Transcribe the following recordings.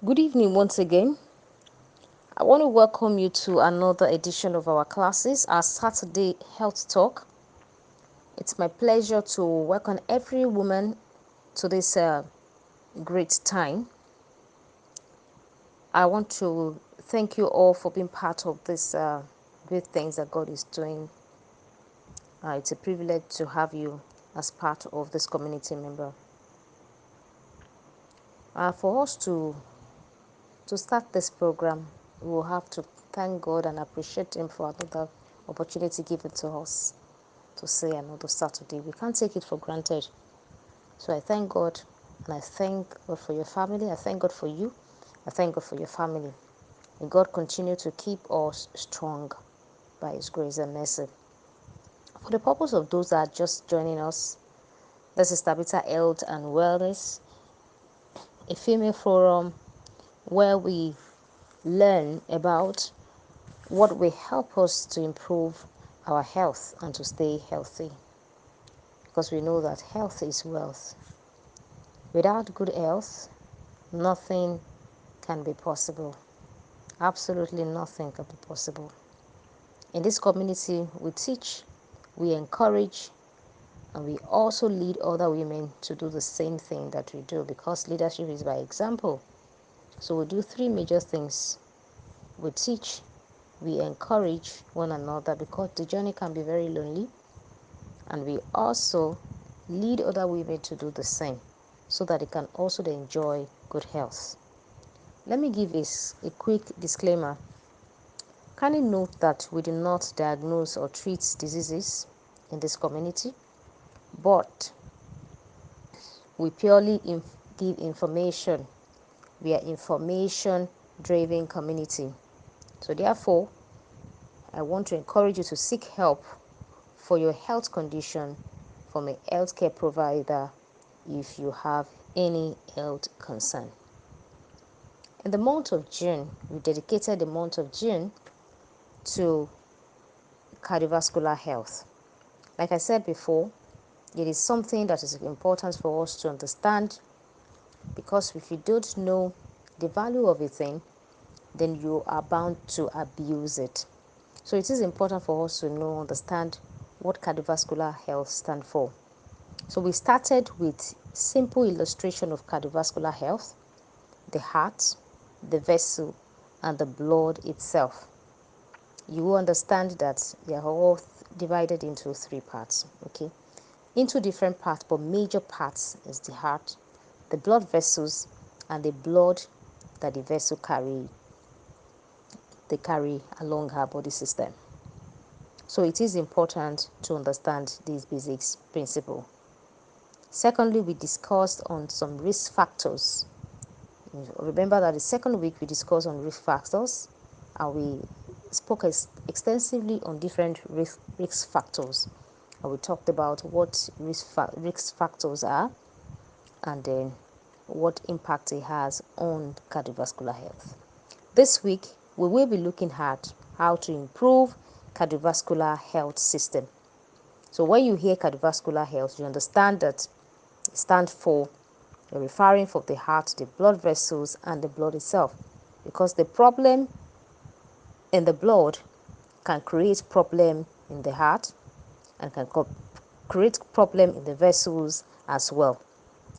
Good evening once again. I want to welcome you to another edition of our classes, our Saturday Health Talk. It's my pleasure to welcome every woman to this great time. I want to thank you all for being part of this great things that God is doing. It's a privilege to have you as part of this community member. For us to start this program, we will have to thank God and appreciate Him for another opportunity given to us to say another Saturday. We can't take it for granted. So I thank God, and I thank God for your family. I thank God for you. I thank God for your family. May God continue to keep us strong by His grace and mercy. For the purpose of those that are just joining us, this is Tabitha Health and Wellness, a female forum where we learn about what will help us to improve our health and to stay healthy. Because we know that health is wealth. Without good health, nothing can be possible. Absolutely nothing can be possible. In this community, we teach, we encourage, and we also lead other women to do the same thing that we do, because leadership is by example. So we do three major things. We teach, we encourage one another, because the journey can be very lonely, and we also lead other women to do the same so that they can also enjoy good health. Let me give a quick disclaimer. Kindly note that we do not diagnose or treat diseases in this community, but we purely give information. We are information-driven community. So therefore, I want to encourage you to seek help for your health condition from a healthcare provider if you have any health concern. In the month of June, we dedicated the month of June to cardiovascular health. Like I said before, it is something that is important for us to understand, because if you don't know the value of a thing, then you are bound to abuse it. So it is important for us to understand what cardiovascular health stands for. So we started with simple illustration of cardiovascular health, the heart, the vessel, and the blood itself. You will understand that they are all divided into three parts, okay? Into different parts, but major parts is the heart, the blood vessels, and the blood that the vessel carry along her body system. So it is important to understand these basic principles. Secondly, we discussed on some risk factors. Remember that the second week we discussed on risk factors, and we spoke extensively on different risk factors. And we talked about what risk factors are, and then what impact it has on cardiovascular health. This week, we will be looking at how to improve cardiovascular health system. So when you hear cardiovascular health, you understand that it stands for referring for the heart, the blood vessels, and the blood itself. Because the problem in the blood can create problem in the heart and can create problem in the vessels as well.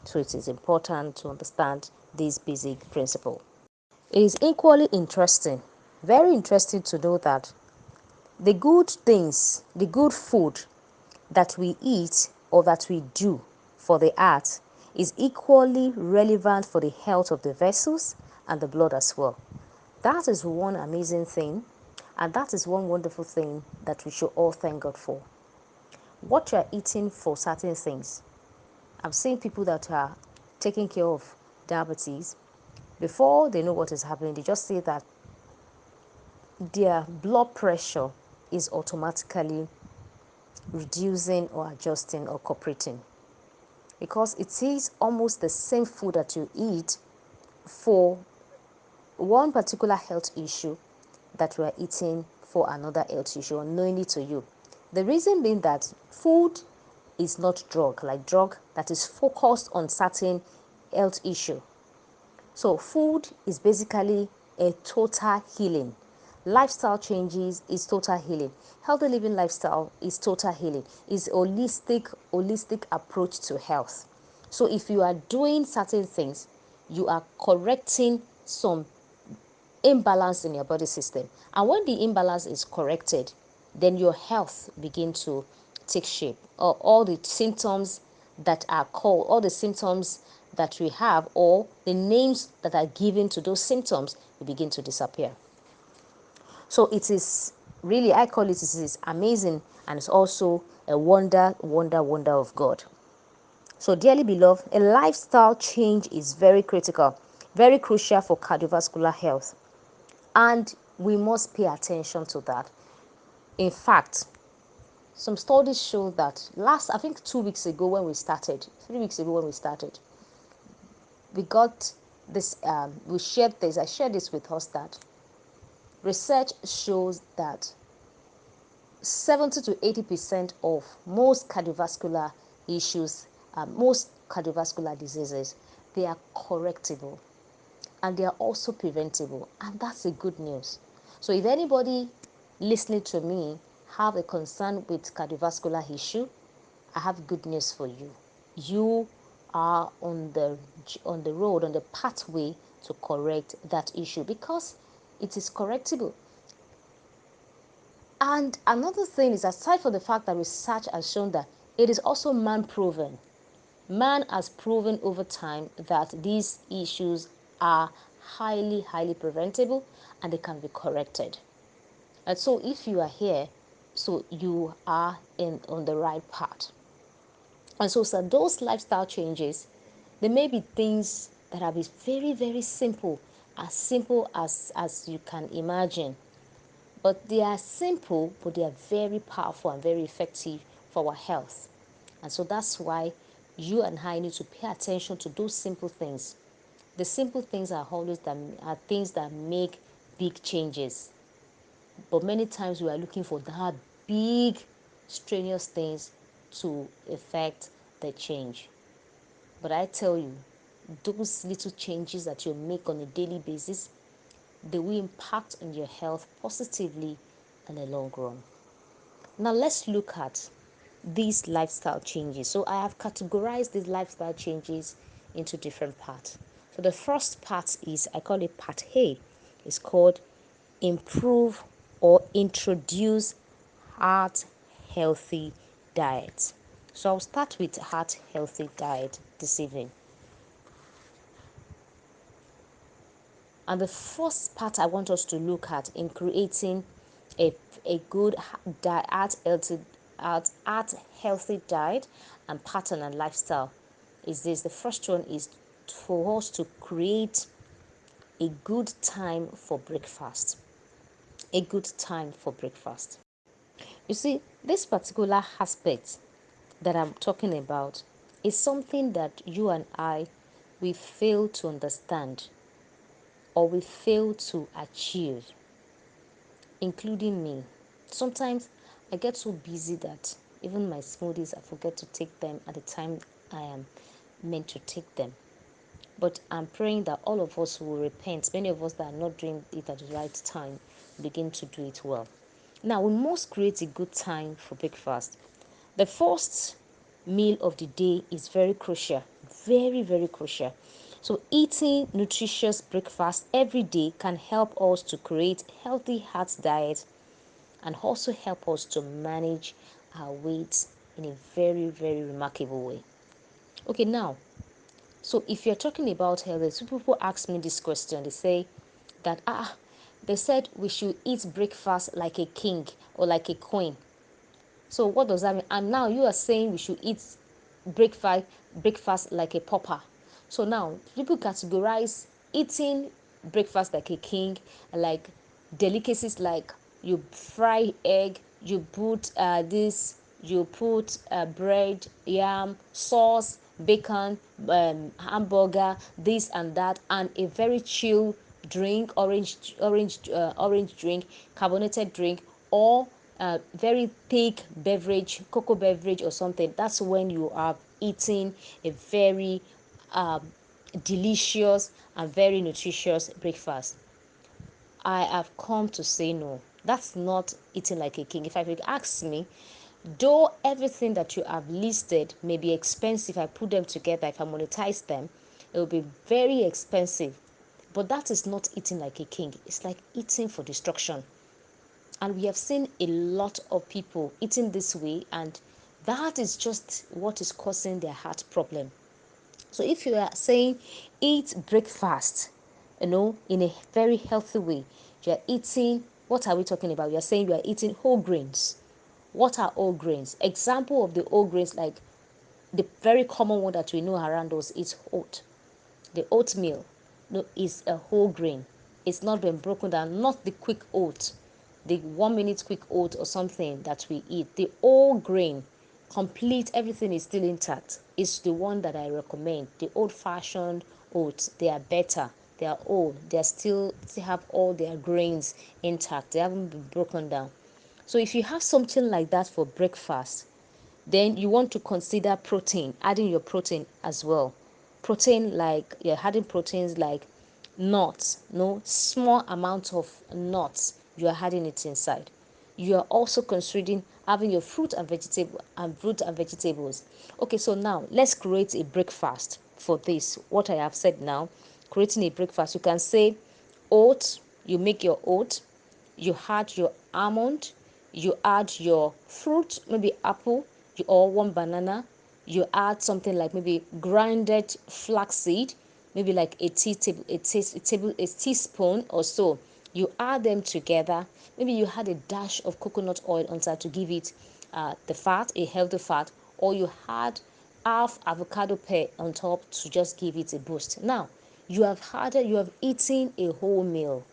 So it is important to understand this basic principle. It is equally interesting, very interesting to know that the good things, the good food that we eat or that we do for the heart is equally relevant for the health of the vessels and the blood as well. That is one amazing thing, and that is one wonderful thing that we should all thank God for. What you are eating for certain things. I've seen people that are taking care of diabetes. Before they know what is happening, they just say that their blood pressure is automatically reducing or adjusting or cooperating, because it is almost the same food that you eat for one particular health issue that we are eating for another health issue unknowingly to you. The reason being that food is not drug, like drug that is focused on certain health issue. So food is basically a total healing. Lifestyle changes is total healing. Healthy living lifestyle is total healing. Is holistic approach to health. So if you are doing certain things, you are correcting some imbalance in your body system. And when the imbalance is corrected, then your health begin to take shape. Or all the symptoms that are called, all the symptoms that we have, or the names that are given to those symptoms will begin to disappear. So it is really, I call it is amazing, and it's also a wonder of God. So, dearly beloved, a lifestyle change is very critical, very crucial for cardiovascular health. And we must pay attention to that. In fact, some studies show that I think 2 weeks ago when we started, 3 weeks ago when we started, we got this, I shared this with us that research shows that 70 to 80% of most cardiovascular diseases, they are correctable and they are also preventable, and that's a good news. So if anybody listening to me have a concern with cardiovascular issue, I have good news for you. You are on the road, on the pathway to correct that issue, because it is correctable. And another thing is, aside from the fact that research has shown that it is also man proven. Man has proven over time that these issues are highly preventable and they can be corrected. And so if you are here, so you are on the right path. And so those lifestyle changes, there may be things that are very simple as you can imagine. But they are simple, but they are very powerful and very effective for our health. And so that's why you and I need to pay attention to those simple things. The simple things are things that make big changes. But many times we are looking for that big, strenuous things to effect the change. But I tell you, those little changes that you make on a daily basis, they will impact on your health positively in the long run. Now let's look at these lifestyle changes. So I have categorized these lifestyle changes into different parts. So the first part is, I call it part A. It's called improve or introduce heart healthy diet. So I'll start with heart healthy diet this evening. And the first part I want us to look at in creating a, a good healthy diet and pattern and lifestyle is this. The first one is for us to create a good time for breakfast. A good time for breakfast. You see, this particular aspect that I'm talking about is something that you and I, we fail to understand or we fail to achieve, including me. Sometimes I get so busy that even my smoothies, I forget to take them at the time I am meant to take them. But I'm praying that all of us will repent. Many of us that are not doing it at the right time begin to do it well. Now, we must create a good time for breakfast. The first meal of the day is very crucial, very crucial. So eating nutritious breakfast every day can help us to create healthy heart diet and also help us to manage our weight in a very remarkable way. Okay, now, so if you're talking about health, some people ask me this question. They say that they said we should eat breakfast like a king or like a queen. So what does that mean? And now you are saying we should eat breakfast breakfast like a pauper. So now people categorize eating breakfast like a king, like delicacies like you fry egg, you put you put bread, yam, sauce, bacon, hamburger, this and that, and a very chill drink, orange drink, carbonated drink, or very thick beverage, cocoa beverage or something. That's when you are eating a very delicious and very nutritious breakfast, I have come to say no. That's not eating like a king. If I could ask me, though everything that you have listed may be expensive, I put them together, if I monetize them, it will be very expensive. But that is not eating like a king. It's like eating for destruction. And we have seen a lot of people eating this way, and that is just what is causing their heart problem. So if you are saying eat breakfast, in a very healthy way, you are eating, what are we talking about? You are saying you are eating whole grains. What are whole grains? Example of the whole grains, like the very common one that we know around us is oat. The oatmeal, no, is a whole grain. It's not been broken down, not the quick oat, the 1 minute quick oat or something that we eat. The whole grain, complete, everything is still intact. Is the one that I recommend. The old-fashioned oats, they are better. They are old. They are still have all their grains intact. They haven't been broken down. So if you have something like that for breakfast, then you want to consider protein, adding your protein as well. Protein, like you're adding proteins like nuts, no, small amount of nuts, you are adding it inside. You are also considering having your fruit and vegetables. Okay, so now let's create a breakfast for this. What I have said now, creating a breakfast, you can say oat, you make your oat, you add your almond, you add your fruit, maybe apple, or one banana, you add something like maybe grinded flaxseed, maybe like a teaspoon or so. You add them together. Maybe you add a dash of coconut oil on top to give it the fat, a healthy fat, or you add half avocado pear on top to just give it a boost. Now you have eaten a whole meal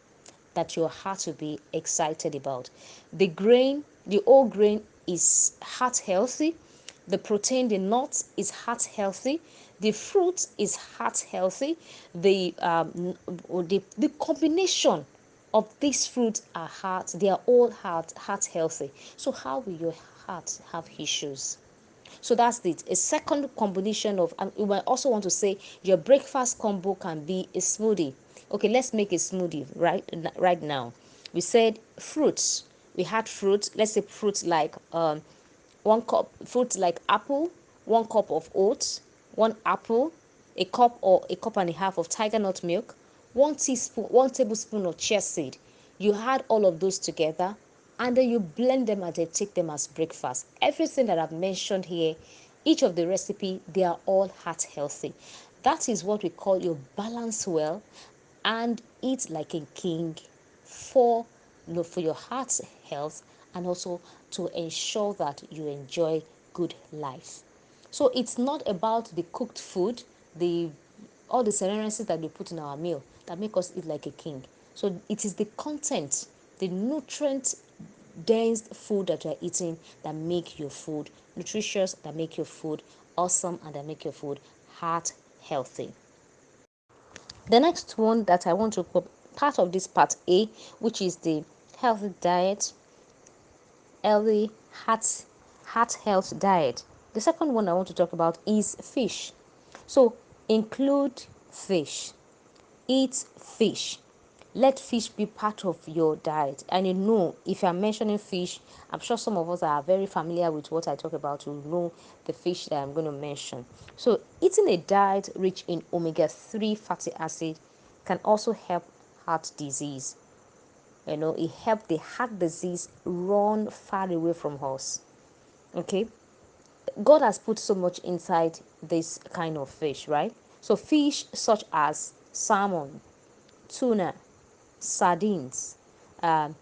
that your heart will be excited about. The whole grain is heart healthy. The protein, the nuts is heart healthy. The fruit is heart healthy. The combination of these fruits are heart. They are all heart healthy. So how will your heart have issues? So that's it. A second combination of, and you might also want to say your breakfast combo can be a smoothie. Okay, let's make a smoothie right now. We said fruits. We had fruits. Let's say fruits like 1 cup, fruits like apple, 1 cup of oats, one apple, a cup or a cup and a half of tiger nut milk, 1 tablespoon of chia seed. You add all of those together, and then you blend them and then take them as breakfast. Everything that I've mentioned here, each of the recipe, they are all heart healthy. That is what we call your balance well and eat like a king for for your heart's health, and also to ensure that you enjoy good life. So it's not about the cooked food, the all the serenity that we put in our meal that make us eat like a king. So it is the content, the nutrient dense food that you're eating that make your food nutritious, that make your food awesome, and that make your food heart healthy. The next one that I want to put part of this part A, which is the healthy diet, healthy heart health diet. The second one I want to talk about is fish. So include fish. Eat fish. Let fish be part of your diet. And if you're mentioning fish, I'm sure some of us are very familiar with what I talk about. You know the fish that I'm going to mention. So eating a diet rich in omega-3 fatty acid can also help heart disease. It helps the heart disease run far away from us. Okay, God has put so much inside this kind of fish, right? So fish such as salmon, tuna, sardines, um,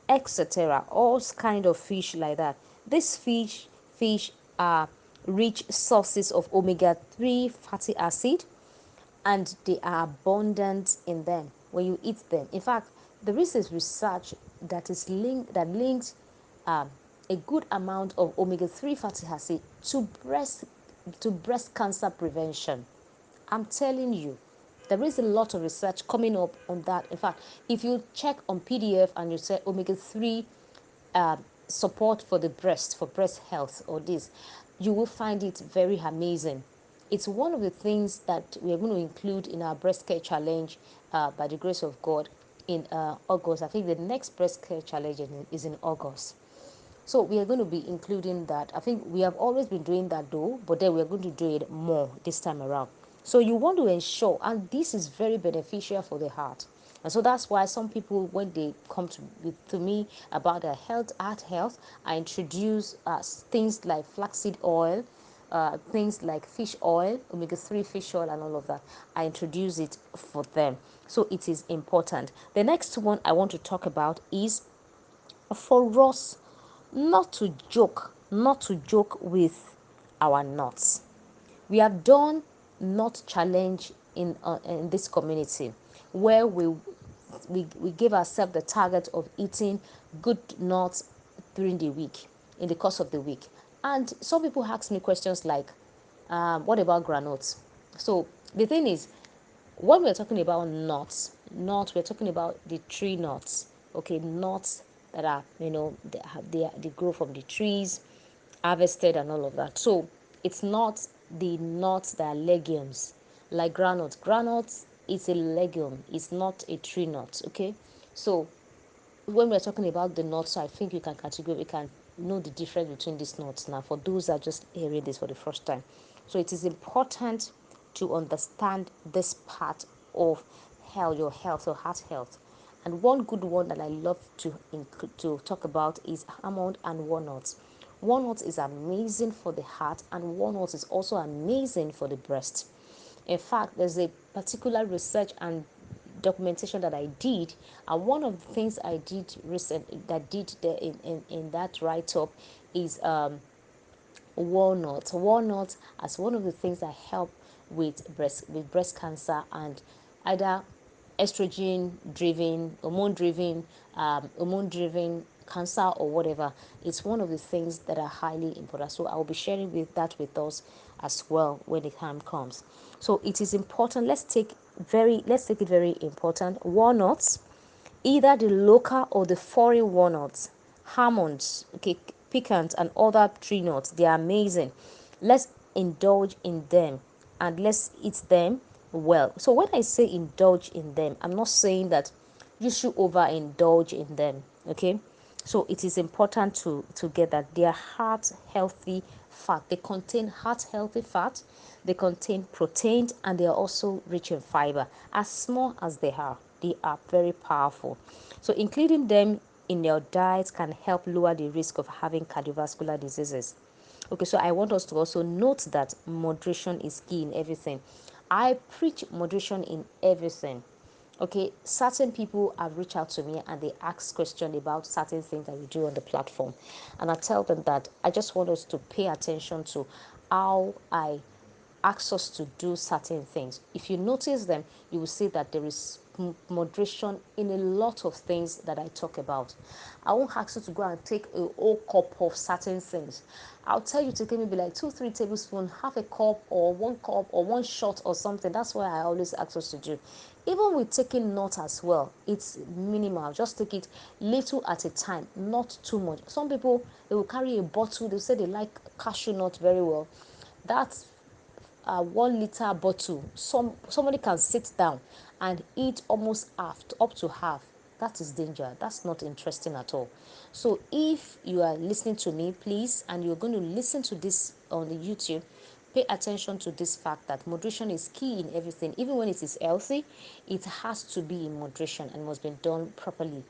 etc. All kind of fish like that. These fish are rich sources of omega-3 fatty acid, and they are abundant in them when you eat them. In fact, there is this research that links um, a good amount of omega-3 fatty acid to breast cancer prevention. I'm telling you, there is a lot of research coming up on that. In fact, if you check on PDF and you say omega-3 support for the breast, for breast health, or this, you will find it very amazing. It's one of the things that we are going to include in our breast care challenge by the grace of God in August. I think the next breast care challenge is in August. So we are going to be including that. I think we have always been doing that though, but then we are going to do it more this time around. So you want to ensure, and this is very beneficial for the heart. And so that's why some people, when they come to me about their heart health, I introduce things like flaxseed oil, things like fish oil, omega-3 fish oil, and all of that. I introduce it for them. So it is important. The next one I want to talk about is for us not to joke with our nuts. We have done nut challenge in this community where we give ourselves the target of eating good nuts during the week, in the course of the week. And some people ask me questions like, what about granules? So the thing is, when we're talking about nuts, we're talking about the tree nuts. Okay, nuts that are, they grow from the trees, harvested and all of that. So it's not the nuts that are legumes like groundnuts. Groundnuts is a legume, it's not a tree nut. Okay, so when we're talking about the nuts, I think we can know the difference between these nuts now for those that are just hearing this for the first time. So it is important to understand this part of your health, your heart health. And one good one that I love to talk about is almond and walnuts. Walnuts is amazing for the heart, and walnuts is also amazing for the breast. In fact, there's a particular research and documentation that I did, and one of the things I did in that write-up is walnuts as one of the things that help with breast cancer and either estrogen driven, hormone driven cancer or whatever. It's one of the things that are highly important. So I will be sharing with us as well when the time comes. So it is important. Let's take it very important. Walnuts, either the local or the foreign walnuts, almonds, okay, pecans and other tree nuts, they are amazing. Let's indulge in them and let's eat them well. So when I say indulge in them, I'm not saying that you should overindulge in them. Okay, so it is important to get that they are heart healthy fat. They contain heart healthy fat, they contain protein, and they are also rich in fiber. As small as they are very powerful. So including them in your diet can help lower the risk of having cardiovascular diseases. Okay, so I want us to also note that moderation is key in everything. I preach moderation in everything. Okay, certain people have reached out to me and they ask questions about certain things that we do on the platform, and I tell them that I just want us to pay attention to how I ask us to do certain things. If you notice them, you will see that there is moderation in a lot of things that I talk about. I won't ask you to go and take a whole cup of certain things. I'll tell you to give maybe like 2-3 tablespoons, half a cup or one shot or something. That's what I always ask us to do. Even with taking nuts as well, it's minimal. Just take it little at a time, not too much. Some people, they will carry a bottle. They say they like cashew nut very well. That's a 1 liter bottle. Somebody can sit down and eat almost half, up to half. That is danger. That's not interesting at all. So if you are listening to me, please, and you're going to listen to this on the YouTube, pay attention to this fact that moderation is key in everything. Even when it is healthy, it has to be in moderation and must be done properly.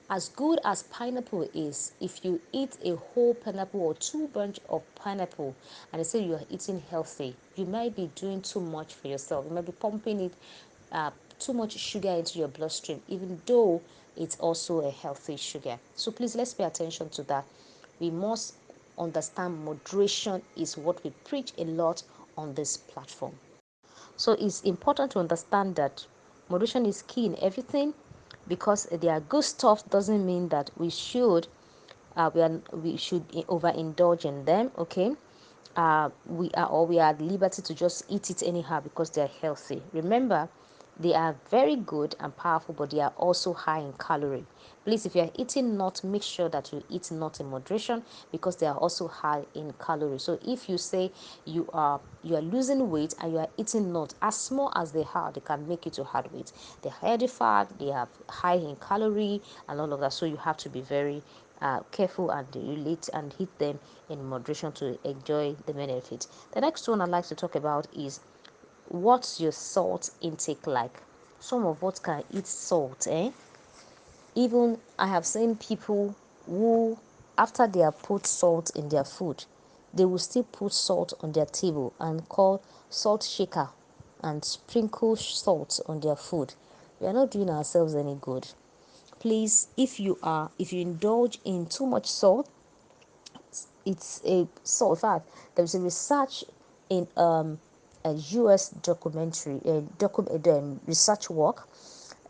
As good as pineapple is, if you eat a whole pineapple or two bunch of pineapple and they say you are eating healthy, you might be doing too much for yourself. You might be pumping it too much sugar into your bloodstream, even though it's also a healthy sugar. So please, let's pay attention to that. We must understand moderation is what we preach a lot on this platform. So it's important to understand that moderation is key in everything, because there are good stuff doesn't mean that we should overindulge in them. Okay, we are at liberty to just eat it anyhow because they are healthy. Remember, They are very good and powerful, but they are also high in calorie. Please, if you are eating nuts, make sure that you eat nuts in moderation because they are also high in calories. So if you say you are losing weight and you are eating nuts, as small as they are, they can make you to hard weight. They're heavy fat, they are high in calorie and all of that. So you have to be very careful and relate and eat them in moderation to enjoy the benefit. The next one I'd like to talk about is what's your salt intake like? Some of us can eat salt, eh? Even I have seen people who, after they have put salt in their food, they will still put salt on their table and call salt shaker and sprinkle salt on their food. We are not doing ourselves any good. Please, if you indulge in too much salt, it's a salt. In fact, there's a research in a US documentary, research work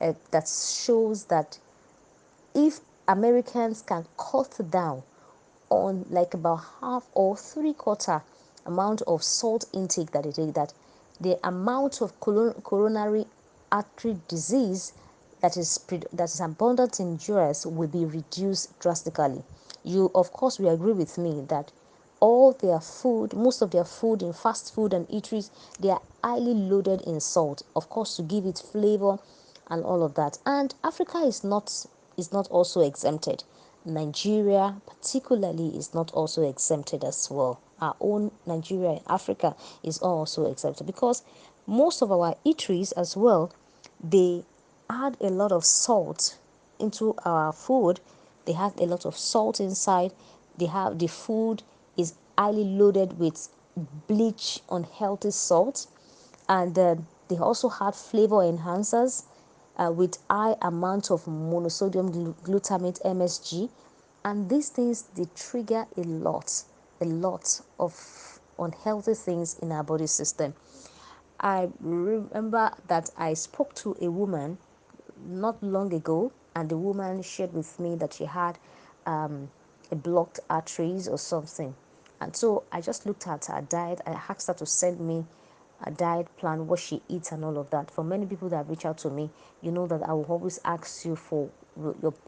that shows that if Americans can cut down on like about half or three-quarter amount of salt intake that they take, that the amount of coronary artery disease that is abundant in US will be reduced drastically. You, of course, will agree with me that all their food, most of their food in fast food and eateries, they are highly loaded in salt, of course, to give it flavor and all of that. And Africa is not also exempted. Nigeria particularly is not also exempted as well. Our own Nigeria in Africa is also exempted because most of our eateries as well, they add a lot of salt into our food. They have a lot of salt inside. The food is highly loaded with bleach, unhealthy salt, and they also had flavor enhancers with high amount of monosodium glutamate (MSG), and these things, they trigger a lot of unhealthy things in our body system. I remember that I spoke to a woman not long ago, and the woman shared with me that she had a blocked arteries or something. And so I just looked at her diet. I asked her to send me a diet plan, what she eats, and all of that. For many people that reach out to me, you know that I will always ask you for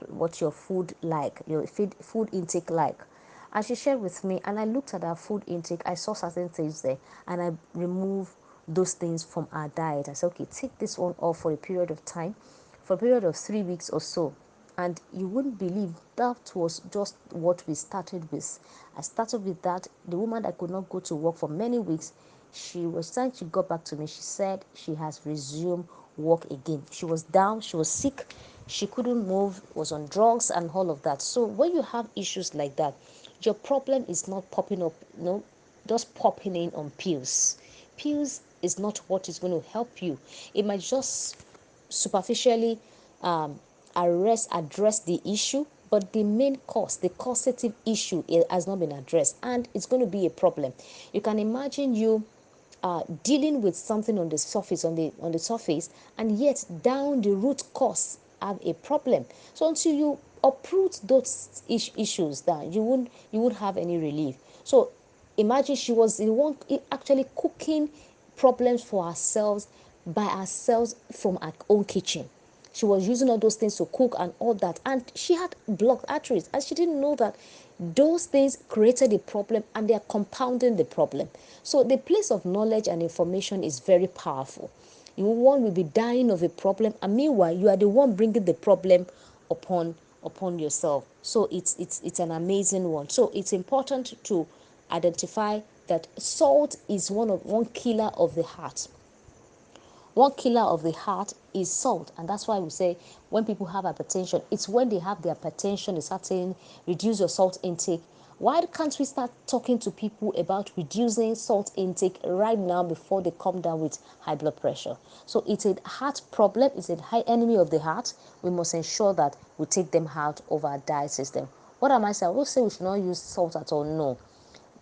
what's your food like, your food intake like. And she shared with me, and I looked at her food intake. I saw certain things there, and I removed those things from our diet. I said, okay, take this one off for a period of time, for a period of 3 weeks or so. And you wouldn't believe that was just what we started with. I started with that. The woman that could not go to work for many weeks, she was time she got back to me. She said she has resumed work again. She was down, she was sick, she couldn't move, was on drugs and all of that. So when you have issues like that, your problem is not popping up, just popping in on pills. Pills is not what is going to help you. It might just superficially um, address the issue, but the main cause, the causative issue, it has not been addressed, and it's going to be a problem. You can imagine you dealing with something on the surface, on the surface, and yet down the root cause have a problem. So until you uproot those issues, down, you won't have any relief. So imagine she was the one actually cooking problems for ourselves, by ourselves, from our own kitchen. She was using all those things to cook and all that, and she had blocked arteries, and she didn't know that those things created a problem and they are compounding the problem. So the place of knowledge and information is very powerful. One will be dying of a problem, and meanwhile you are the one bringing the problem upon yourself. So it's an amazing one. So it's important to identify that salt is one killer of the heart. One killer of the heart is salt, and that's why we say when people have hypertension, it's when they have the hypertension, they start saying reduce your salt intake. Why can't we start talking to people about reducing salt intake right now before they come down with high blood pressure? So it's a heart problem, it's a high enemy of the heart. We must ensure that we take them out of our diet system. What am I saying? I will say we should not use salt at all. No.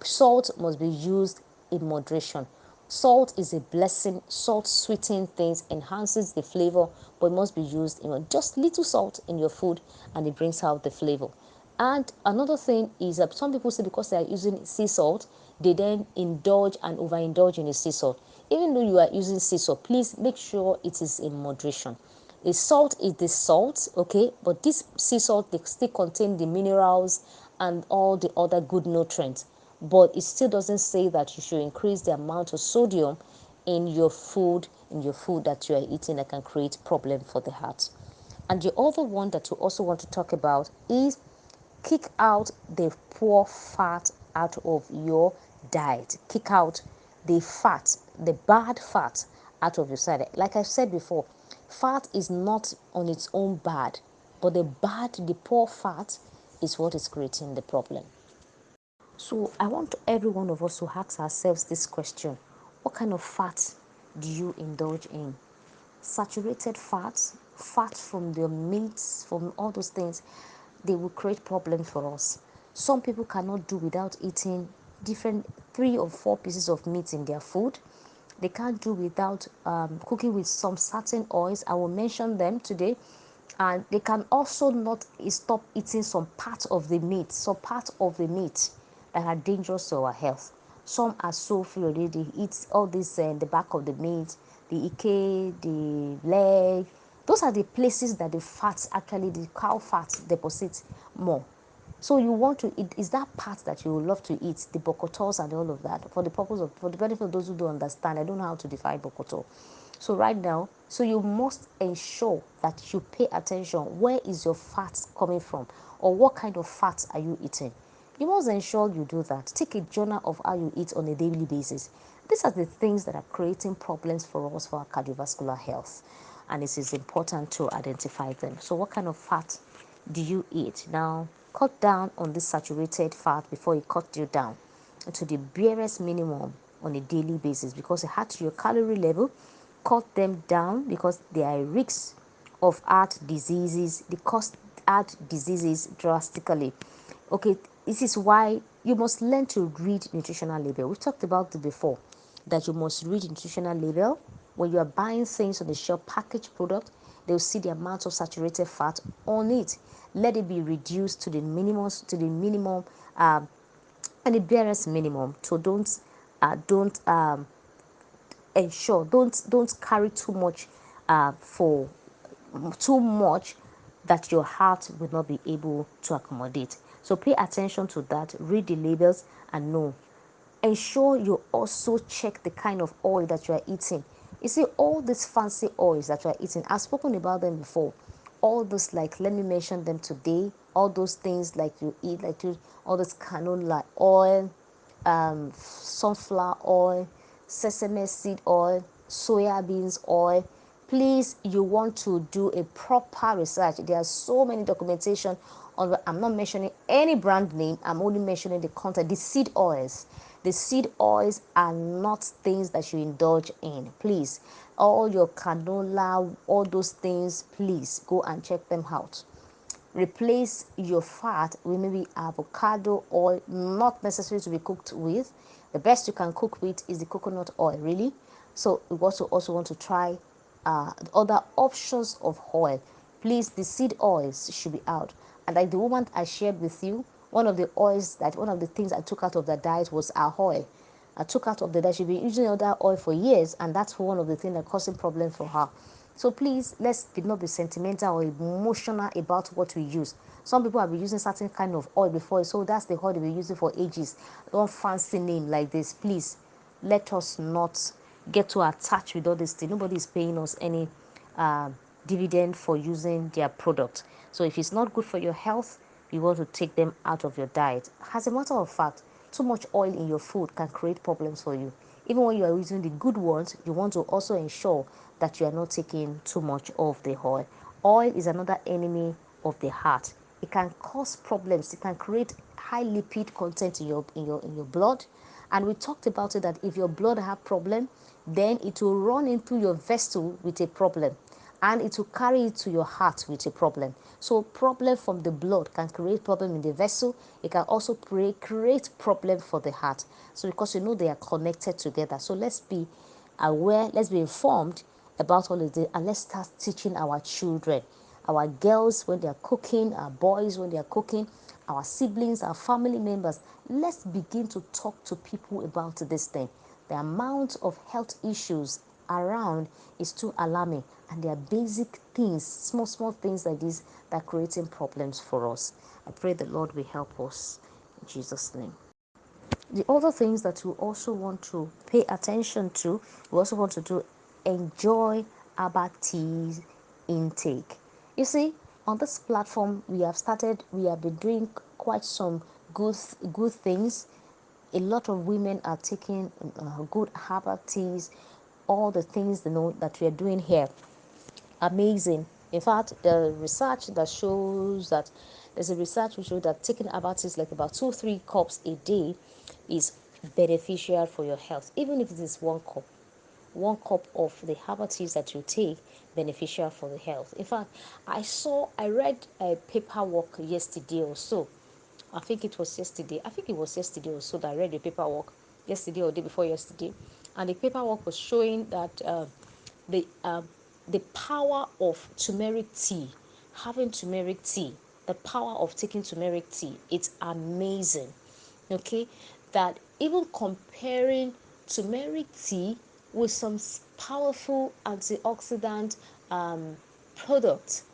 Salt must be used in moderation. Salt is a blessing. Salt sweetens things, enhances the flavor, but it must be used, just little salt in your food, and it brings out the flavor. And another thing is that some people say because they are using sea salt, they then indulge and overindulge in the sea salt. even though you are using sea salt, please make sure it is in moderation. The salt is the salt, okay, but this sea salt, they still contain the minerals and all the other good nutrients, but it still doesn't say that you should increase the amount of sodium in your food that you are eating that can create problem for the heart. And the other one that we also want to talk about is kick out the poor fat out of your diet. Kick out the fat, the bad fat out of your diet. Like I said before, fat is not on its own bad, but the poor fat is what is creating the problem. So I want every one of us to ask ourselves this question: what kind of fat do you indulge in? Saturated fats, fat from the meats, from all those things, they will create problems for us. Some people cannot do without eating different 3 or 4 pieces of meat in their food. They can't do without cooking with some certain oils. I will mention them today. And they can also not stop eating some part of the meat, that are dangerous to our health. Some are so full they eat all this the back of the meat, the ike, the leg. Those are the places that the fats, actually the cow fat, deposit more. So you want to eat, is that part that you would love to eat, the bokotos and all of that, for the purpose of, for the benefit of those who don't understand. I don't know how to define bokoto. So right now, so you must ensure that you pay attention. Where is your fat coming from, or what kind of fats are you eating? You must ensure you do that. Take a journal of how you eat on a daily basis. These are the things that are creating problems for us for our cardiovascular health, and it is important to identify them. So what kind of fat do you eat? Now, cut down on this saturated fat before it cuts you down to the barest minimum on a daily basis, because it adds to your calorie level. Cut them down because they are risks of heart diseases. They cause heart diseases drastically. Okay, this is why you must learn to read nutritional label. We've talked about it before, that you must read nutritional label. When you are buying things on the shelf, packaged product, they'll see the amount of saturated fat on it. Let it be reduced to the minimum, and the barest minimum. So don't ensure, don't carry too much for too much that your heart will not be able to accommodate. So pay attention to that, read the labels, and know. Ensure you also check the kind of oil that you are eating. You see, all these fancy oils that you are eating, I've spoken about them before. All those, like, let me mention them today. All those things like you eat, like you, all this canola oil, sunflower oil, sesame seed oil, soya beans oil. Please, you want to do a proper research. There are so many documentation on. I'm not mentioning any brand name. I'm only mentioning the content. The seed oils. The seed oils are not things that you indulge in. Please, all your canola, all those things, please go and check them out. Replace your fat with maybe avocado oil, not necessary to be cooked with. The best you can cook with is the coconut oil, really. So we also want to try other options of oil. Please, the seed oils should be out. And like the woman I shared with you, one of the things I took out of the diet was our oil. I took out of the diet. She'd been using other oil for years, and that's one of the things that causing problem for her. So please, let's not be sentimental or emotional about what we use. Some people have been using certain kind of oil before, so that's the oil they've been using for ages. Don't fancy name like this. Please, let us not get too attached with all this thing. Nobody is paying us any dividend for using their product. So if it's not good for your health, you want to take them out of your diet. As a matter of fact, too much oil in your food can create problems for you. Even when you are using the good ones, you want to also ensure that you are not taking too much of the oil. Oil is another enemy of the heart. It can cause problems. It can create high lipid content in your blood. And we talked about it, that if your blood have problem, then it will run into your vessel with a problem, and it will carry it to your heart with a problem. So problem from the blood can create problem in the vessel. It can also create problem for the heart. So because they are connected together. So let's be aware, let's be informed about all of this, and let's start teaching our children, our girls when they are cooking, our boys when they are cooking, our siblings, our family members. Let's begin to talk to people about this thing. The amount of health issues around is too alarming, and there are basic things, small things like this that are creating problems for us. I pray the Lord will help us in Jesus' name. The other things that we also want to pay attention to, we also want to do, enjoy herbal tea intake. You see, on this platform we have been doing quite some good things. A lot of women are taking good herbal teas, all the things that we are doing here, amazing. In fact, the research that shows that there's a research which shows that taking herbal teas like about 2-3 cups a day is beneficial for your health, even if it is 1 cup. 1 cup of the herbal teas that you take, beneficial for the health. In fact, I read a paperwork yesterday or so. I think it was yesterday or so that I read the paperwork, yesterday or day before yesterday, and the paperwork was showing that the um, the power of turmeric tea, having turmeric tea, the power of taking turmeric tea, it's amazing. Okay, that even comparing turmeric tea with some powerful antioxidant products,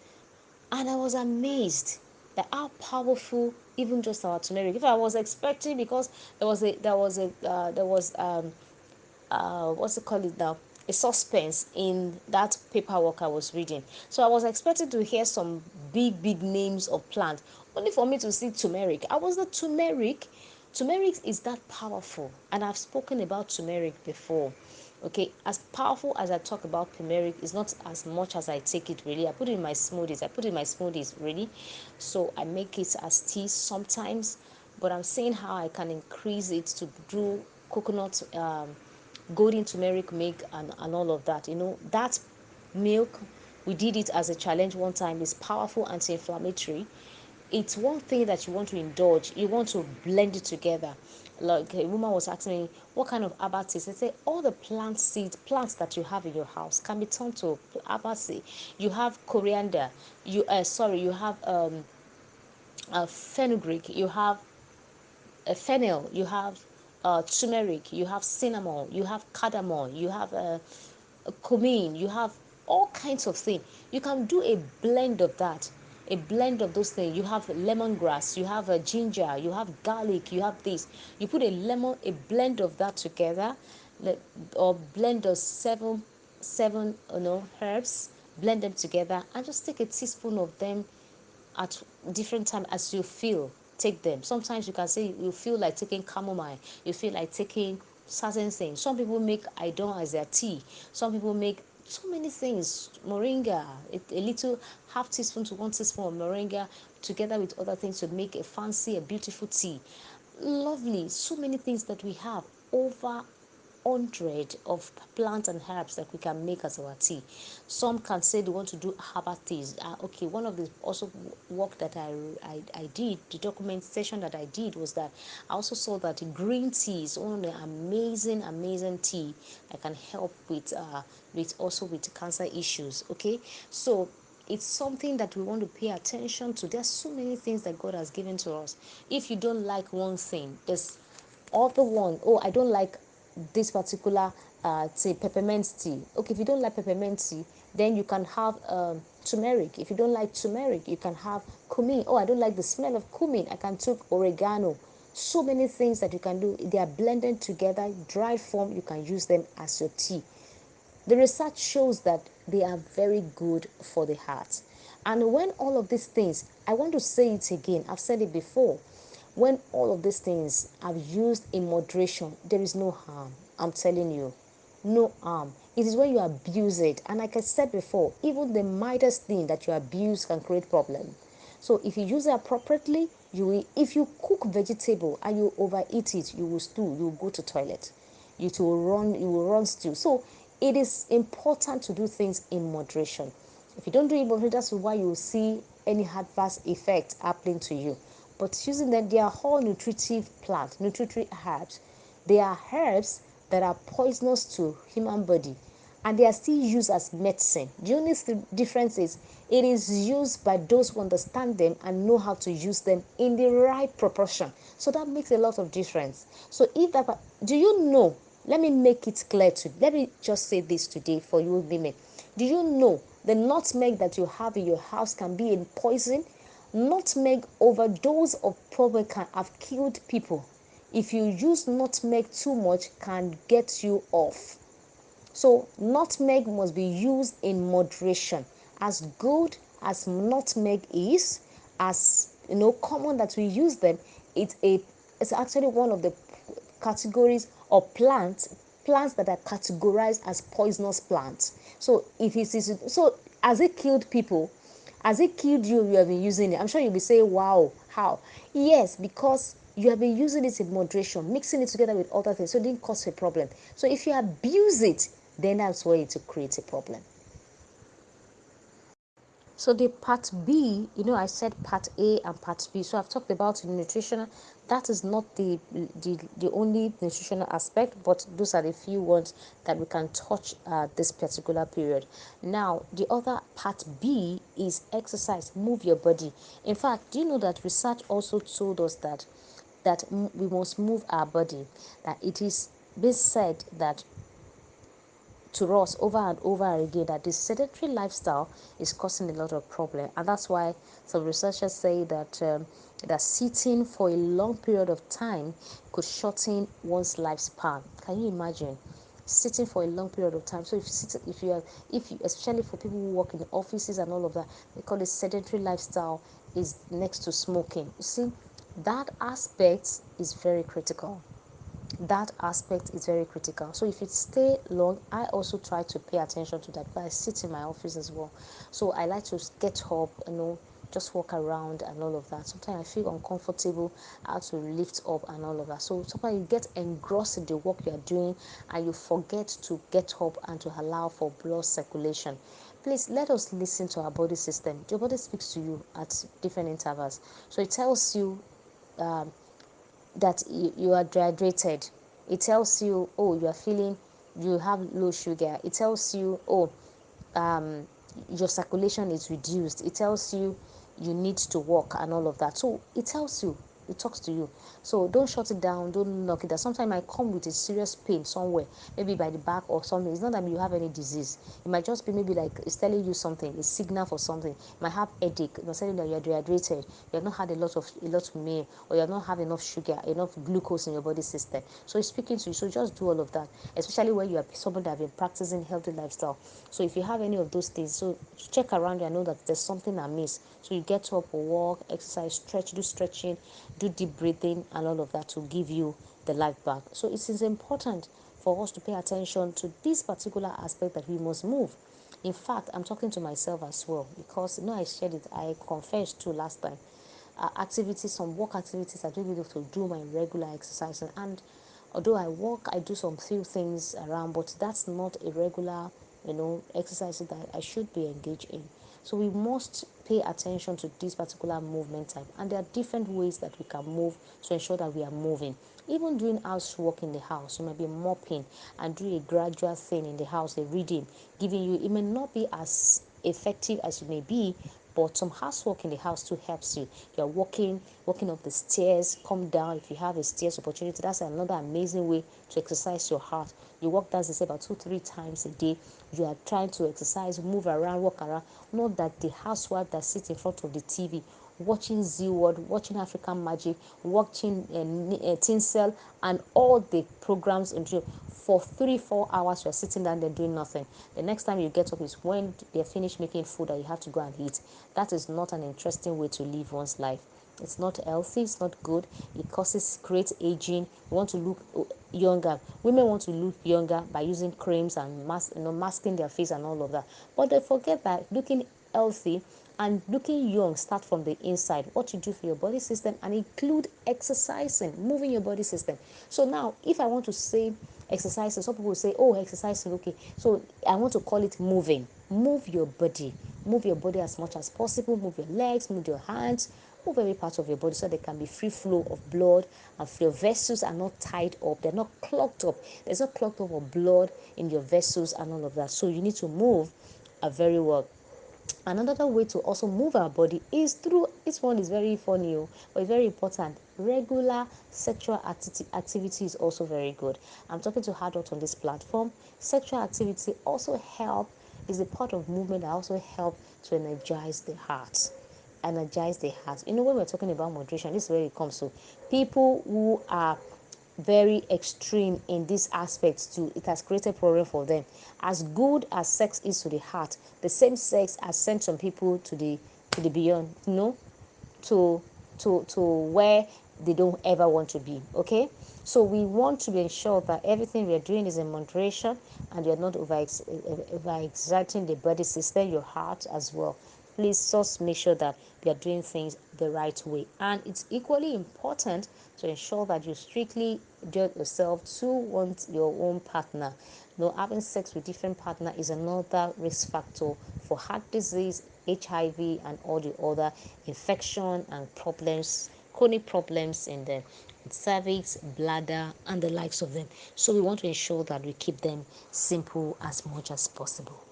and I was amazed that how powerful even just our turmeric. If I was expecting, because there was what's it called it now, a suspense in that paperwork I was reading. So I was expecting to hear some big names of plant, only for me to see turmeric. I was the turmeric. Turmeric is that powerful, and I've spoken about turmeric before. Okay, as powerful as I talk about turmeric, is not as much as I take it really. I put it in my smoothies. Really. So I make it as tea sometimes, but I'm saying how I can increase it to do coconut golden turmeric milk, and all of that. That milk, we did it as a challenge one time, is powerful anti-inflammatory. It's one thing that you want to indulge, you want to blend it together. Like a woman was asking me, what kind of herbal teas? I say all the plants that you have in your house can be turned to herbal tea. You have coriander, you have fenugreek, you have fennel, you have turmeric, you have cinnamon, you have cardamom, you have cumin, you have all kinds of things. You can do a blend of that, a blend of those things. You have lemongrass, you have ginger, you have garlic, you have this. You put a blend of that together, or blend of seven herbs, blend them together, and just take a teaspoon of them at different time as you feel. Take them. Sometimes you can say you feel like taking chamomile, you feel like taking certain things. Some people make idon as their tea, some people make so many things, moringa, a little half teaspoon to 1 teaspoon of moringa together with other things to make a beautiful tea. Lovely. So many things that we have, over 100 of plants and herbs that we can make as our tea. Some can say they want to do herbal teas. Okay, one of the also work that I did, the documentation that I did, was that I also saw that green tea is one of the amazing tea that can help with cancer issues. Okay, so it's something that we want to pay attention to. There's so many things that God has given to us. If you don't like one thing, there's other one. Oh, I don't like this particular say peppermint tea. Okay, if you don't like peppermint tea, then you can have turmeric. If you don't like turmeric, you can have cumin. Oh, I don't like the smell of cumin, I can take oregano. So many things that you can do. They are blended together, dried form. You can use them as your tea. The research shows that they are very good for the heart. And when all of these things, I want to say it again, I've said it before, when all of these things are used in moderation, there is no harm. I'm telling you, no harm. It is when you abuse it. And like I said before, even the mildest thing that you abuse can create problem. So if you use it appropriately, you will, if you cook vegetable and you overeat it, you will stew, you will go to toilet. You will run stew. So it is important to do things in moderation. If you don't do it in moderation, that's why you will see any adverse effect happening to you. But using them, they are all nutritive plants, nutritive herbs. They are herbs that are poisonous to human body, and they are still used as medicine. The only difference is it is used by those who understand them and know how to use them in the right proportion. So that makes a lot of difference. So if that, do you know Let me make it clear to let me just say this today for you women. Do you know the nutmeg that you have in your house can be a poison? Nutmeg overdose of problem can have killed people. If you use nutmeg too much, can get you off. So nutmeg must be used in moderation. As good as nutmeg is, as common that we use them, it's actually one of the categories of plants that are categorized as poisonous plants. So if it is so, has it killed people? Has it killed you? You have been using it. I'm sure you'll be saying, wow, how? Yes, because you have been using it in moderation, mixing it together with other things, so it didn't cause a problem. So if you abuse it, then that's where it will create a problem. So the part B, I said part A and part B. So I've talked about nutritional. That is not the only nutritional aspect, but those are the few ones that we can touch this particular period. Now, the other part B is exercise. Move your body. In fact, do you know that research also told us that we must move our body? That it is been said that to us over and over again that this sedentary lifestyle is causing a lot of problem, and that's why some researchers say that sitting for a long period of time could shorten one's lifespan. Can you imagine sitting for a long period of time? So if you especially for people who work in offices and all of that, they call it sedentary lifestyle is next to smoking. You see, that aspect is very critical. That aspect is very critical. So if it stay long, I also try to pay attention to that, but I sit in my office as well. So I like to get up, just walk around and all of that. Sometimes I feel uncomfortable. I have to lift up and all of that. So sometimes you get engrossed in the work you are doing and you forget to get up and to allow for blood circulation. Please let us listen to our body system. Your body speaks to you at different intervals. So it tells you that you are dehydrated. It tells you, oh, you are feeling, you have low sugar. It tells you, oh, um, your circulation is reduced. It tells you you need to walk and all of that. So it tells you, it talks to you. So don't shut it down, don't knock it down. Sometimes it might come with a serious pain somewhere, maybe by the back or something. It's not that you have any disease. It might just be maybe like it's telling you something, a signal for something. You might have headache, it might tell you that you're dehydrated, you have not had a lot of meal, or you have not have enough sugar, enough glucose in your body system. So it's speaking to you. So just do all of that, especially when you are someone that have been practicing healthy lifestyle. So if you have any of those things, so check around you and know that there's something amiss. So you get up or walk, exercise, stretch, do stretching, do deep breathing and all of that to give you the life back. So it is important for us to pay attention to this particular aspect that we must move. In fact, I'm talking to myself as well because I shared it, I confessed to last time. Activities, some work activities, I don't need to do my regular exercising, and although I walk, I do some few things around, but that's not a regular exercise that I should be engaged in. So we must pay attention to this particular movement type, and there are different ways that we can move to ensure that we are moving. Even doing housework in the house, you might be mopping and do a gradual thing in the house, a reading, giving you, it may not be as effective as it may be, but some housework in the house too helps you. You're walking up the stairs, come down. If you have a stairs opportunity, that's another amazing way to exercise your heart. You walk down the stairs about 2-3 times a day. You are trying to exercise, move around, walk around. Not that the housewife that sits in front of the TV watching Z World, watching African Magic, watching Tinsel, and all the programs into for 3-4 hours. You're sitting down there doing nothing. The next time you get up is when they're finished making food that you have to go and eat. That is not an interesting way to live one's life. It's not healthy, it's not good. It causes great aging. You want to look younger. Women want to look younger by using creams and masking their face and all of that. But they forget that looking healthy and looking young start from the inside. What you do for your body system and include exercising, moving your body system. So now, if I want to say exercising, some people will say, oh, exercising, okay. So I want to call it moving. Move your body. Move your body as much as possible. Move your legs, move your hands, move every part of your body so there can be free flow of blood and your vessels are not tied up. They're not clogged up. There's not clogged up of blood in your vessels and all of that. So you need to move very well. Another way to also move our body is through, this one is very funny, but it's very important. Regular sexual activity is also very good. I'm talking to adults on this platform. Sexual activity also help, is a part of movement that also help to energize the heart. Energize the heart. When we're talking about moderation, this is where it comes to people who are very extreme in this aspect too. It has created problem for them. As good as sex is to the heart, the same sex has sent some people to the beyond, to where they don't ever want to be. Okay, so we want to be ensured that everything we are doing is in moderation, and you're not over exerting the body system, your heart as well. Please just make sure that you are doing things the right way. And it's equally important to ensure that you strictly judge yourself to want your own partner. Having sex with different partner is another risk factor for heart disease, HIV, and all the other infection and problems, chronic problems in the cervix, bladder, and the likes of them. So we want to ensure that we keep them simple as much as possible.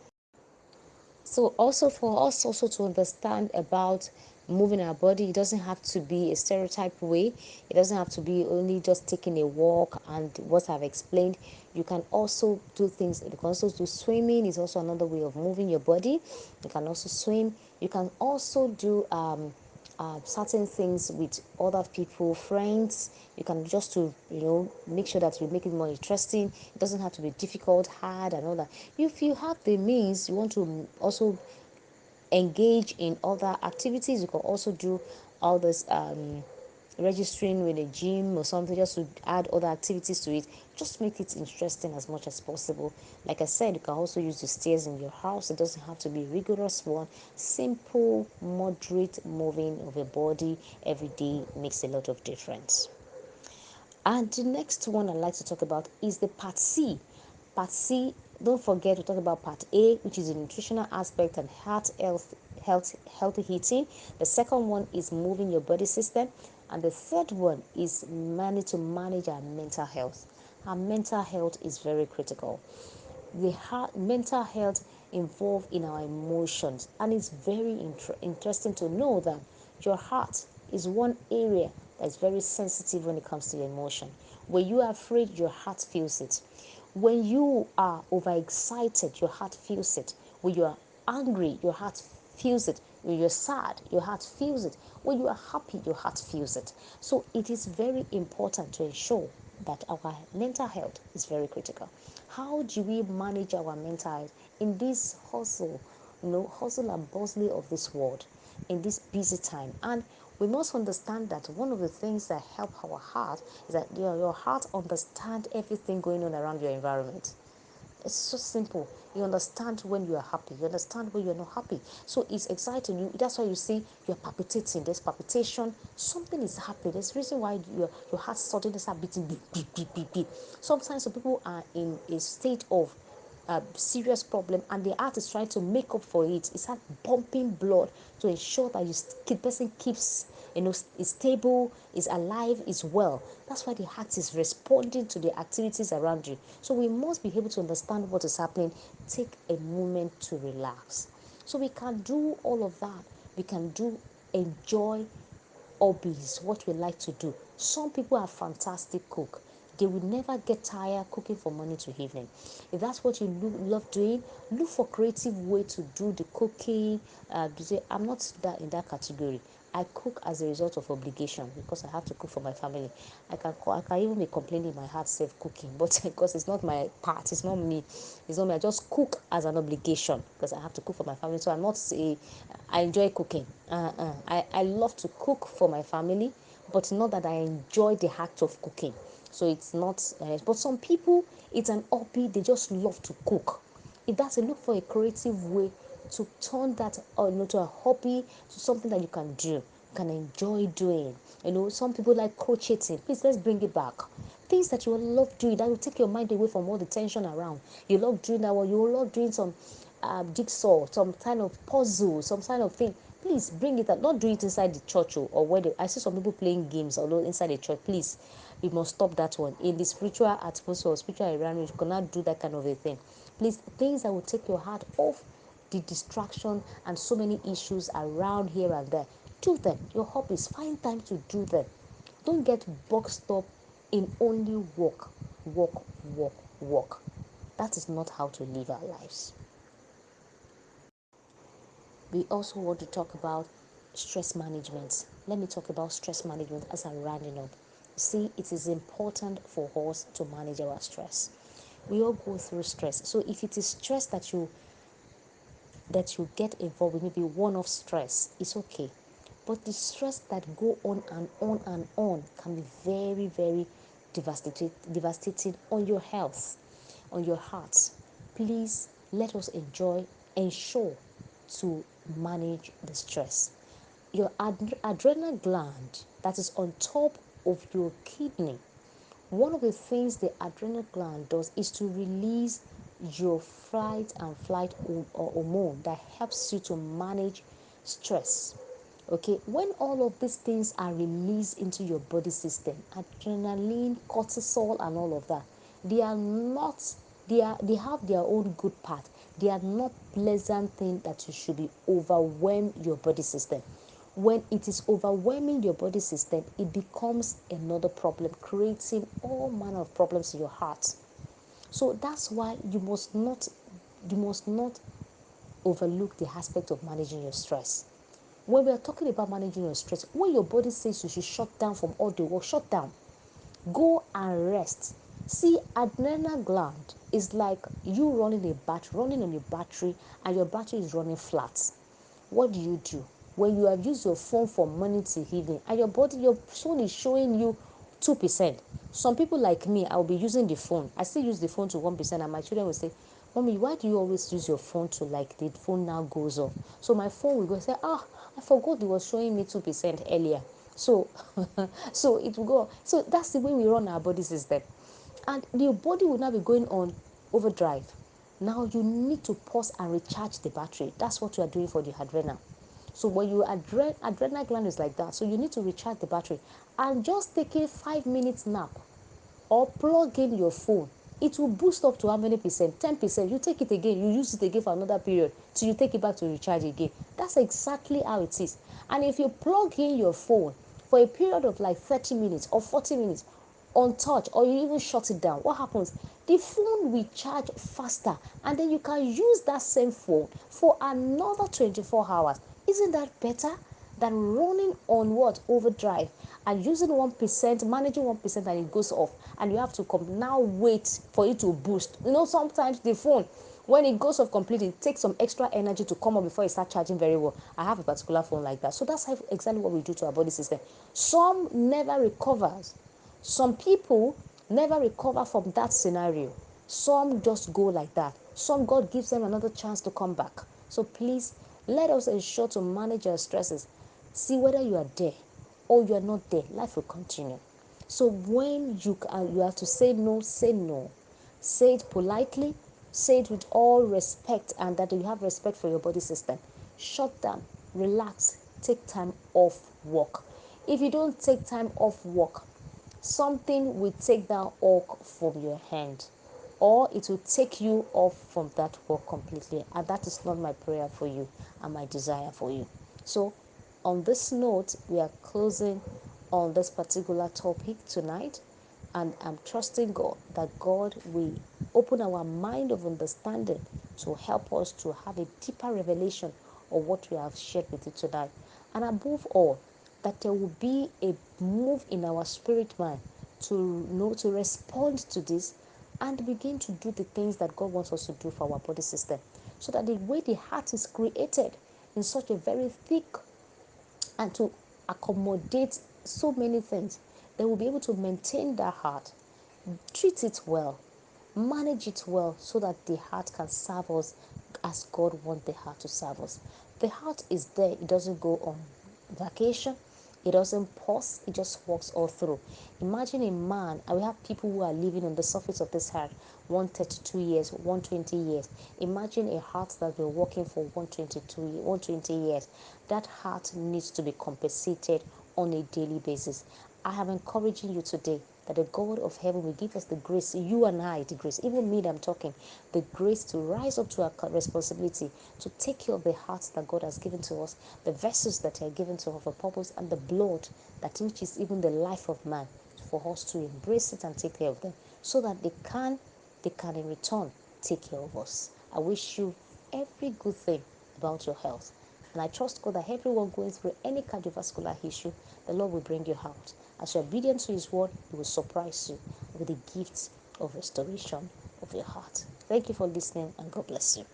So also for us also to understand about moving our body, it doesn't have to be a stereotype way. It doesn't have to be only just taking a walk and what I've explained. You can also do things. You can also do swimming. Is also another way of moving your body. You can also swim. You can also do certain things with other people, friends. You can just to make sure that you make it more interesting. It doesn't have to be difficult, hard, and all that. If you have the means, you want to also engage in other activities, you can also do all this registering with a gym or something, just to add other activities to it. Just make it interesting as much as possible. Like I said, you can also use the stairs in your house. It doesn't have to be a rigorous one. Simple moderate moving of your body every day makes a lot of difference. And the next one I'd like to talk about is the part C. Part C, don't forget to talk about part A, which is the nutritional aspect and healthy eating. The second one is moving your body system. And the third one is manage our mental health. Our mental health is very critical. The mental health involved in our emotions, and it's very interesting to know that your heart is one area that's very sensitive when it comes to your emotion. When you are afraid, your heart feels it. When you are overexcited, your heart feels it. When you are angry, your heart feels it. When you're sad, your heart feels it. When you are happy, your heart feels it. So it is very important to ensure that our mental health is very critical. How do we manage our mental health in this hustle and bustle of this world, in this busy time? And we must understand that one of the things that help our heart is that your heart understands everything going on around your environment. It's so simple. You understand when you are happy. You understand when you're not happy. So it's exciting. That's why you see you're palpitating. There's palpitation. Something is happening. There's a reason why your heart suddenly starts beating beat, beat, beat, beat, beat. Sometimes some people are in a state of serious problem, and the heart is trying to make up for it. It's pumping blood to ensure that the person keeps is stable, is alive, is well. That's why the heart is responding to the activities around you. So we must be able to understand what is happening. Take a moment to relax. So we can do all of that. We can enjoy hobbies, what we like to do. Some people are fantastic cook. They will never get tired cooking from morning to evening. If that's what you love doing, look for creative way to do the cooking. I'm not that in that category. I cook as a result of obligation because I have to cook for my family. I can even be complaining my heart self cooking, but because it's not my part, it's not me. It's not me. I just cook as an obligation because I have to cook for my family. So I'm not say I enjoy cooking. I love to cook for my family, but not that I enjoy the act of cooking. So it's not. But some people, it's an hobby. They just love to cook. If that's a look for a creative way to turn that to a hobby, to something that you can do, you can enjoy doing. Some people like crocheting. Please, let's bring it back. Things that you love doing that will take your mind away from all the tension around. You love doing that one. You love doing some jigsaw, some kind of puzzle, some kind of thing. Please bring it up. Not do it inside the church or where I see some people playing games although inside the church. Please, we must stop that one. In the spiritual atmosphere or spiritual environment, you cannot do that kind of a thing. Please, things that will take your heart off the distraction and so many issues around here and there. Do them. Your hobbies, find time to do them. Don't get boxed up in only work, work, work, work. That is not how to live our lives. We also want to talk about stress management. Let me talk about stress management as I'm rounding up. See, it is important for us to manage our stress. We all go through stress. So if it is stress that you get involved with, maybe one-off stress, it's okay. But the stress that go on and on and on can be very, very devastating on your health, on your heart. Please let us ensure to manage the stress. Your adrenal gland that is on top of your kidney, one of the things the adrenal gland does is to release your fight and flight hormone that helps you to manage stress. Okay, when all of these things are released into your body system, adrenaline, cortisol, and all of that, they are not, they have their own good part. They are not pleasant thing that you should be overwhelm your body system. When it is overwhelming your body system, it becomes another problem, creating all manner of problems in your heart. So that's why you must not overlook the aspect of managing your stress. When we are talking about managing your stress, when your body says you should shut down from all the work, shut down. Go and rest. See, adrenal gland is like you running on a battery, and your battery is running flat. What do? When you have used your phone from morning to evening and your phone is showing you 2%. Some people like me, I'll be using the phone. I still use the phone to 1%, and my children will say, Mommy, why do you always use your phone to, like, the phone now goes off? So my phone will go say, I forgot it was showing me 2% earlier. So so it will go. So that's the way we run our body system. And your body will now be going on overdrive. Now you need to pause and recharge the battery. That's what you are doing for the adrenal. So when you adrenal gland is like that. So you need to recharge the battery and just take a 5 minutes nap or plug in your phone. It will boost up to how many percent? 10%. You take it again, you use it again for another period till you take it back to recharge again. That's exactly how it is. And if you plug in your phone for a period of like 30 minutes or 40 minutes untouched, or you even shut it down, what happens? The phone will charge faster, and then you can use that same phone for another 24 hours. Isn't that better than running on what? Overdrive, and using 1%, managing 1%, and it goes off, and you have to come now wait for it to boost. Sometimes the phone, when it goes off completely, it takes some extra energy to come up before it starts charging very well. I have a particular phone like that. So that's exactly what we do to our body system. Some never recovers. Some people never recover from that scenario. Some just go like that. Some, God gives them another chance to come back. So please, let us ensure to manage our stresses. See whether you are there or you are not there. Life will continue. So when you have to say no, say no. Say it politely, say it with all respect, and that you have respect for your body system. Shut down, relax, take time off work. If you don't take time off work, something will take that work from your hand, or it will take you off from that work completely, and that is not my prayer for you and my desire for you. So on this note, we are closing on this particular topic tonight, and I'm trusting God that God will open our mind of understanding to help us to have a deeper revelation of what we have shared with you tonight. And above all, that there will be a move in our spirit mind to know to respond to this and begin to do the things that God wants us to do for our body system. So that the way the heart is created in such a very thick and to accommodate so many things, they will be able to maintain that heart, treat it well, manage it well, so that the heart can serve us as God wants the heart to serve us. The heart is there, it doesn't go on vacation, it doesn't pause, it just walks all through. Imagine a man, and we have people who are living on the surface of this earth 132 years, 120 years. Imagine a heart that been working for 120 years. That heart needs to be compensated on a daily basis. I am encouraging you today that the God of heaven will give us the grace, you and I, the grace, even me that I'm talking, the grace to rise up to our responsibility, to take care of the hearts that God has given to us, the vessels that are given to us for purpose, and the blood that reaches even the life of man, for us to embrace it and take care of them, so that they can in return take care of us. I wish you every good thing about your health. And I trust God that everyone going through any cardiovascular issue, the Lord will bring you out. As you're obedient to His word, He will surprise you with the gift of restoration of your heart. Thank you for listening, and God bless you.